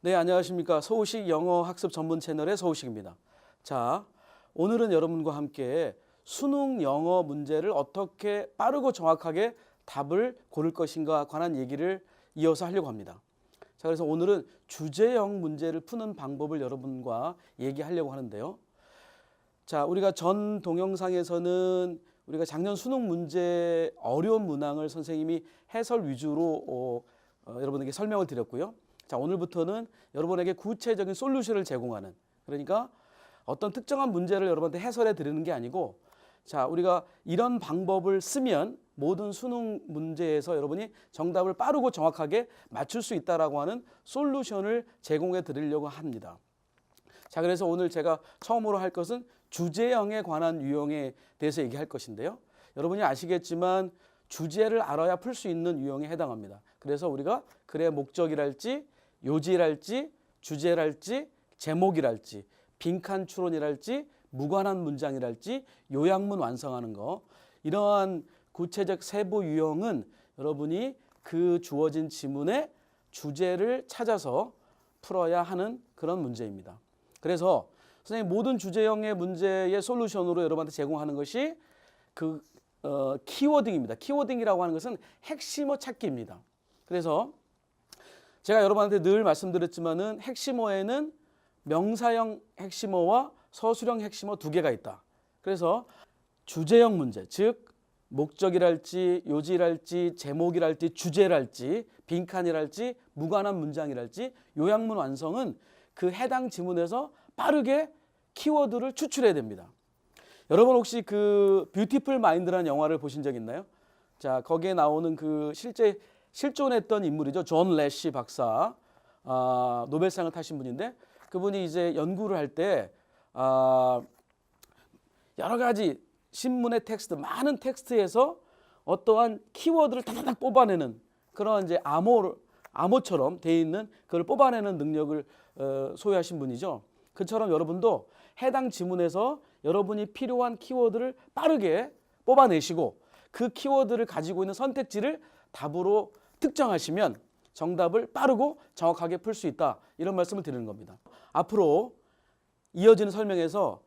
네, 안녕하십니까. 서우식 영어 학습 전문 채널의 서우식입니다. 자, 오늘은 여러분과 함께 수능 영어 문제를 어떻게 빠르고 정확하게 답을 고를 것인가 관한 얘기를 이어서 하려고 합니다. 자, 그래서 오늘은 주제형 문제를 푸는 방법을 여러분과 얘기하려고 하는데요. 자, 우리가 전 동영상에서는 우리가 작년 수능 문제 어려운 문항을 선생님이 해설 위주로 여러분에게 설명을 드렸고요. 자, 오늘부터는 여러분에게 구체적인 솔루션을 제공하는, 그러니까 어떤 특정한 문제를 여러분한테 해설해 드리는 게 아니고, 자, 우리가 이런 방법을 쓰면 모든 수능 문제에서 여러분이 정답을 빠르고 정확하게 맞출 수 있다라고 하는 솔루션을 제공해 드리려고 합니다. 자, 그래서 오늘 제가 처음으로 할 것은 주제형에 관한 유형에 대해서 얘기할 것인데요. 여러분이 아시겠지만 주제를 알아야 풀 수 있는 유형에 해당합니다. 그래서 우리가 글의 목적이랄지 요지랄지 주제랄지 제목이랄지 빈칸 추론이랄지 무관한 문장이랄지 요약문 완성하는 거, 이러한 구체적 세부 유형은 여러분이 그 주어진 지문의 주제를 찾아서 풀어야 하는 그런 문제입니다. 그래서 선생님 모든 주제형의 문제의 솔루션으로 여러분한테 제공하는 것이 키워딩입니다. 키워딩이라고 하는 것은 핵심어 찾기입니다. 그래서 제가 여러분한테 늘 말씀드렸지만은 핵심어에는 명사형 핵심어와 서술형 핵심어 두 개가 있다. 그래서 주제형 문제, 즉 목적이랄지 요지랄지 제목이랄지 주제랄지 빈칸이랄지 무관한 문장이랄지 요약문 완성은 그 해당 지문에서 빠르게 키워드를 추출해야 됩니다. 여러분 혹시 그 뷰티풀 마인드라는 영화를 보신 적 있나요? 자, 거기에 나오는 그 실제 실존했던 인물이죠. 존 래시 박사, 노벨상을 타신 분인데, 그분이 이제 연구를 할 때 여러 가지 신문의 텍스트, 많은 텍스트에서 어떠한 키워드를 다다닥 뽑아내는 그런 이제 암호처럼 돼 있는 그걸 뽑아내는 능력을 소유하신 분이죠. 그처럼 여러분도 해당 지문에서 여러분이 필요한 키워드를 빠르게 뽑아내시고 그 키워드를 가지고 있는 선택지를 답으로 특정하시면 정답을 빠르고 정확하게 풀 수 있다, 이런 말씀을 드리는 겁니다. 앞으로 이어지는 설명에서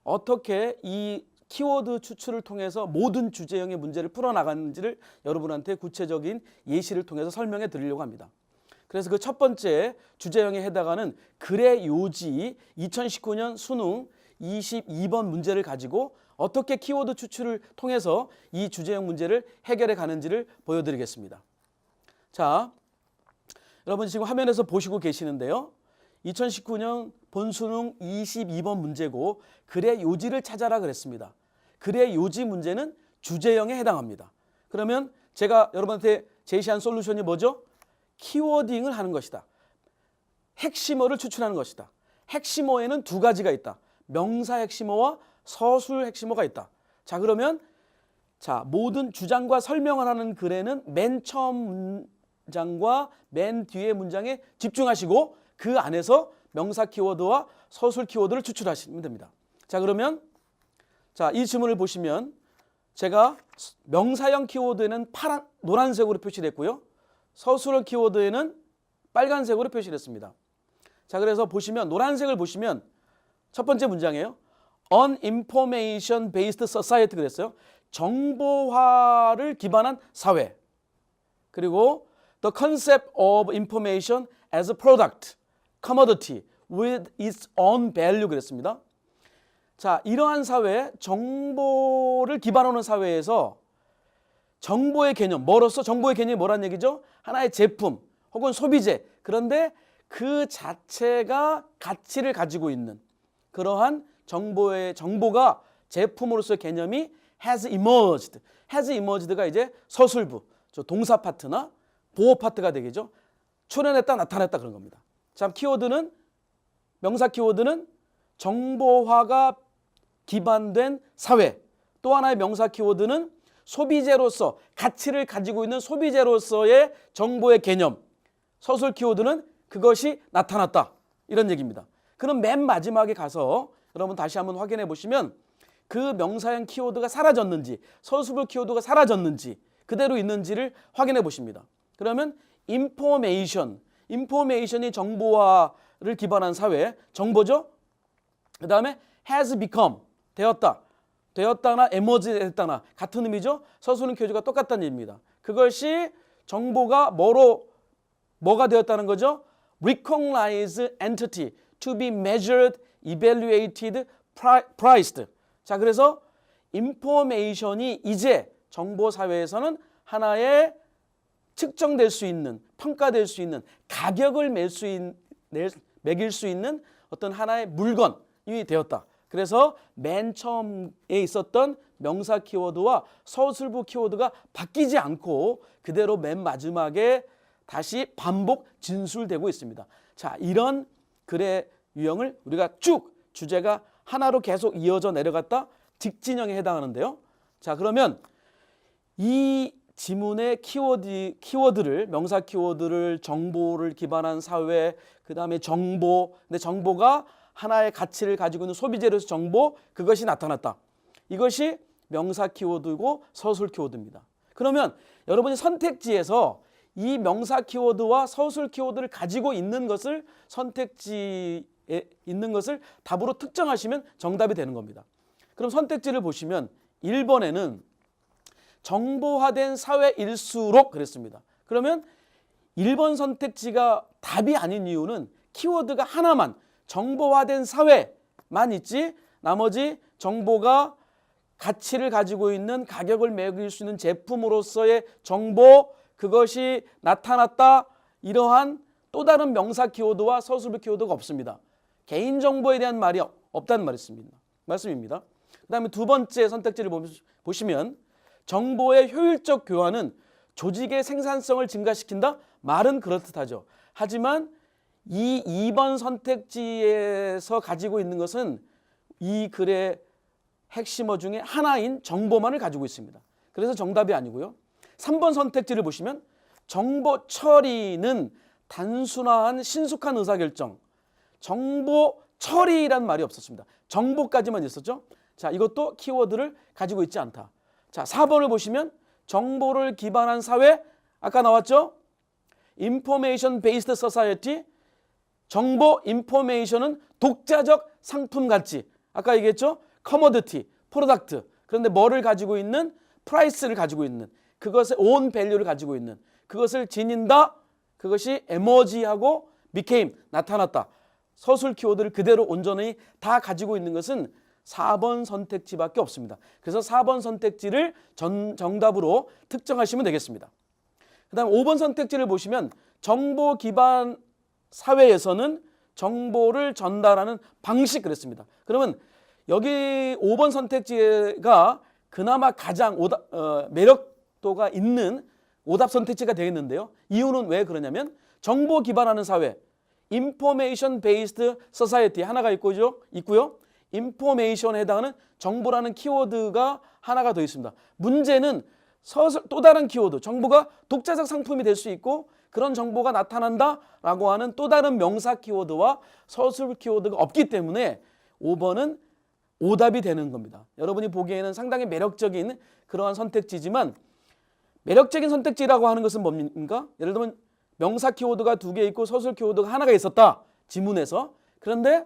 어떻게 이 키워드 추출을 통해서 모든 주제형의 문제를 풀어나가는지를 여러분한테 구체적인 예시를 통해서 설명해 드리려고 합니다. 그래서 그 첫 번째 주제형에 해당하는 글의 요지 2019년 수능 22번 문제를 가지고 어떻게 키워드 추출을 통해서 이 주제형 문제를 해결해 가는지를 보여드리겠습니다. 자, 여러분 지금 화면에서 보시고 계시는데요. 2019년 본수능 22번 문제고 글의 요지를 찾아라 그랬습니다. 글의 요지 문제는 주제형에 해당합니다. 그러면 제가 여러분한테 제시한 솔루션이 뭐죠? 키워딩을 하는 것이다. 핵심어를 추출하는 것이다. 핵심어에는 두 가지가 있다. 명사 핵심어와 서술 핵심어가 있다. 자, 그러면 모든 주장과 설명을 하는 글에는 맨 처음 문장과 맨 뒤의 문장에 집중하시고 그 안에서 명사 키워드와 서술 키워드를 추출하시면 됩니다. 자, 그러면 이 지문을 보시면 제가 명사형 키워드에는 노란색으로 표시를 했고요. 서술형 키워드에는 빨간색으로 표시를 했습니다. 자, 그래서 보시면 노란색을 보시면 첫 번째 문장이에요. On information based society 그랬어요. 정보화를 기반한 사회. 그리고 the concept of information as a product, commodity with its own value 그랬습니다. 자, 이러한 사회, 정보를 기반하는 사회에서 정보의 개념, 뭐로서 정보의 개념이 뭐란 얘기죠? 하나의 제품 혹은 소비재, 그런데 그 자체가 가치를 가지고 있는 그러한 정보가 제품으로서의 개념이 has emerged. has emerged가 이제 서술부, 동사 파트나 보어 파트가 되겠죠. 출현했다, 나타났다 그런 겁니다. 자, 키워드는, 명사 키워드는 정보화가 기반된 사회. 또 하나의 명사 키워드는 소비재로서, 가치를 가지고 있는 소비재로서의 정보의 개념. 서술 키워드는 그것이 나타났다, 이런 얘기입니다. 그럼 맨 마지막에 가서 여러분 다시 한번 확인해 보시면 그 명사형 키워드가 사라졌는지 서술부 키워드가 사라졌는지 그대로 있는지를 확인해 보십니다. 그러면 information, 인포메이션이 정보화를 기반한 사회, 정보죠. 그 다음에 has become, 되었다. 되었다나 emerge 했다나 같은 의미죠. 서술은 교조가 똑같다는 얘기입니다. 그것이 정보가 뭐가 되었다는 거죠? Recognize entity to be measured, evaluated, priced. 자, 그래서 인포메이션이 이제 정보 사회에서는 하나의 측정될 수 있는, 평가될 수 있는, 가격을 매길 수 있는 어떤 하나의 물건이 되었다. 그래서 맨 처음에 있었던 명사 키워드와 서술부 키워드가 바뀌지 않고 그대로 맨 마지막에 다시 반복 진술되고 있습니다. 자, 이런 글의 유형을 우리가 쭉 주제가 하나로 계속 이어져 내려갔다 직진형에 해당하는데요. 자, 그러면 이 지문의 키워드를, 명사 키워드를, 정보를 기반한 사회, 그 다음에 정보, 근데 정보가 하나의 가치를 가지고 있는 소비재로서 정보, 그것이 나타났다. 이것이 명사 키워드고 서술 키워드입니다. 그러면 여러분이 선택지에서 이 명사 키워드와 서술 키워드를 가지고 있는 것을 선택지에 있는 것을 답으로 특정하시면 정답이 되는 겁니다. 그럼 선택지를 보시면 1번에는 정보화된 사회일수록 그랬습니다. 그러면 1번 선택지가 답이 아닌 이유는 키워드가 하나만 정보화된 사회만 있지 나머지 정보가 가치를 가지고 있는 가격을 매길 수 있는 제품으로서의 정보 그것이 나타났다 이러한 또 다른 명사 키워드와 서술부 키워드가 없습니다. 개인정보에 대한 말이 없다는 말씀입니다. 그 다음에 두 번째 선택지를 보시면 정보의 효율적 교환은 조직의 생산성을 증가시킨다? 말은 그렇듯하죠. 하지만 이 2번 선택지에서 가지고 있는 것은 이 글의 핵심어 중에 하나인 정보만을 가지고 있습니다. 그래서 정답이 아니고요. 3번 선택지를 보시면 정보 처리는 단순한 신속한 의사결정. 정보 처리란 말이 없었습니다. 정보까지만 있었죠. 자, 이것도 키워드를 가지고 있지 않다. 자, 4번을 보시면 정보를 기반한 사회, 아까 나왔죠? Information Based Society, 정보, 인포메이션은 독자적 상품 가치. 아까 얘기했죠? 커머디티, 프로덕트. 그런데 뭐를 가지고 있는? 프라이스를 가지고 있는. 그것의 own value를 가지고 있는. 그것을 지닌다. 그것이 emerge하고 became, 나타났다. 서술 키워드를 그대로 온전히 다 가지고 있는 것은 4번 선택지밖에 없습니다. 그래서 4번 선택지를 정답으로 특정하시면 되겠습니다. 그 다음 5번 선택지를 보시면 정보 기반 사회에서는 정보를 전달하는 방식 그랬습니다. 그러면 여기 5번 선택지가 그나마 가장 매력도가 있는 오답 선택지가 되겠는데요. 이유는 왜 그러냐면 정보 기반하는 사회, Information Based Society 하나가 있고요. 인포메이션에 해당하는 정보라는 키워드가 하나가 더 있습니다. 문제는 또 다른 키워드, 정보가 독자적 상품이 될 수 있고 그런 정보가 나타난다라고 하는 또 다른 명사 키워드와 서술 키워드가 없기 때문에 5번은 오답이 되는 겁니다. 여러분이 보기에는 상당히 매력적인 그러한 선택지지만 매력적인 선택지라고 하는 것은 뭡니까? 예를 들면 명사 키워드가 2개 있고 서술 키워드가 하나가 있었다. 지문에서. 그런데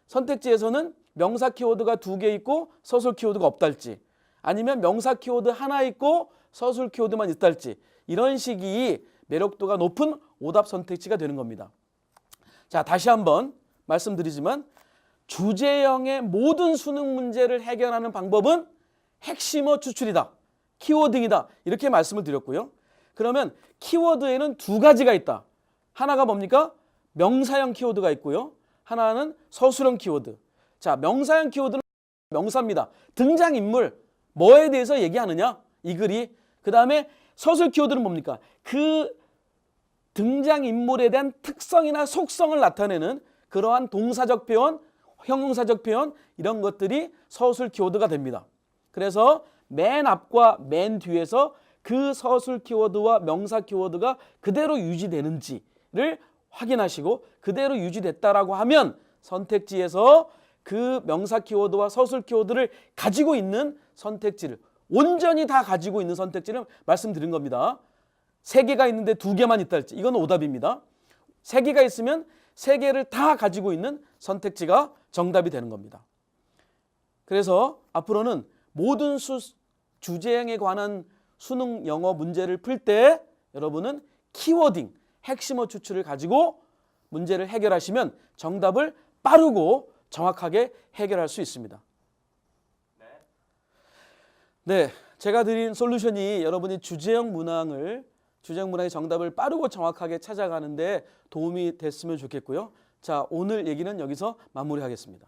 선택지에서는 명사 키워드가 2개 있고 서술 키워드가 없달지 아니면 명사 키워드 하나 있고 서술 키워드만 있달지 이런 식이 매력도가 높은 오답 선택지가 되는 겁니다. 자, 다시 한번 말씀드리지만 주제형의 모든 수능 문제를 해결하는 방법은 핵심어 추출이다. 키워딩이다. 이렇게 말씀을 드렸고요. 그러면 키워드에는 2가지가 있다. 하나가 뭡니까? 명사형 키워드가 있고요. 하나는 서술형 키워드. 자, 명사형 키워드는 명사입니다. 등장인물, 뭐에 대해서 얘기하느냐? 이 글이. 그 다음에 서술 키워드는 뭡니까? 그 등장인물에 대한 특성이나 속성을 나타내는 그러한 동사적 표현, 형용사적 표현 이런 것들이 서술 키워드가 됩니다. 그래서 맨 앞과 맨 뒤에서 그 서술 키워드와 명사 키워드가 그대로 유지되는지를 확인하시고 그대로 유지됐다라고 하면 선택지에서 그 명사 키워드와 서술 키워드를 가지고 있는 선택지를 온전히 다 가지고 있는 선택지를 말씀드린 겁니다. 3개가 있는데 2개만 있다 할지 이건 오답입니다. 세 개가 있으면 세 개를 다 가지고 있는 선택지가 정답이 되는 겁니다. 그래서 앞으로는 모든 주제에 관한 수능 영어 문제를 풀 때 여러분은 키워딩, 핵심어 추출을 가지고 문제를 해결하시면 정답을 빠르고 정확하게 해결할 수 있습니다. 네, 제가 드린 솔루션이 여러분이 주제형 문항의 정답을 빠르고 정확하게 찾아가는데 도움이 됐으면 좋겠고요. 자, 오늘 얘기는 여기서 마무리하겠습니다.